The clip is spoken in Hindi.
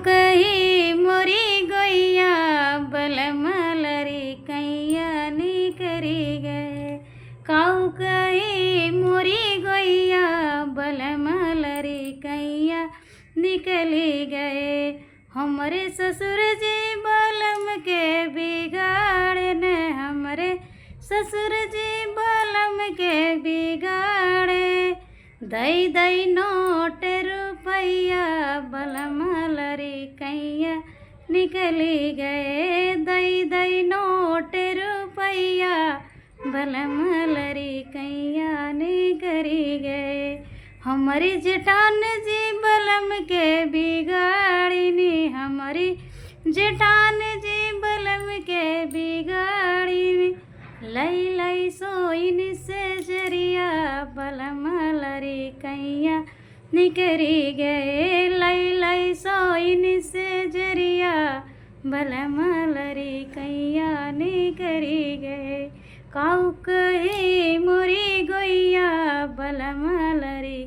कही मोरी गोइया बलमलरी कैया निकरी गए। काऊ कही मोरी गोइया बलमलरी कैया निकली गए। हमरे ससुर जी बलम के बिगाड़े न, हमरे ससुर जी बलम के बिगाड़े। दई दई नोट रुपैया बलमलरी कैया निकली गए। दई दई नोट रुपैया बलमलरी कैया निकली गए। हमारी जेठान जी बलम के बिगाड़िनी, हमारी जेठान जी बलम के बिगाड़िनी। लई लई सोइन से जरिया बलमलरी कैया निकरी गए। लई लई सोइन से जरिया बलमलरी कैया निकरी गए। काऊ कही मोरी गोइया बलमलरी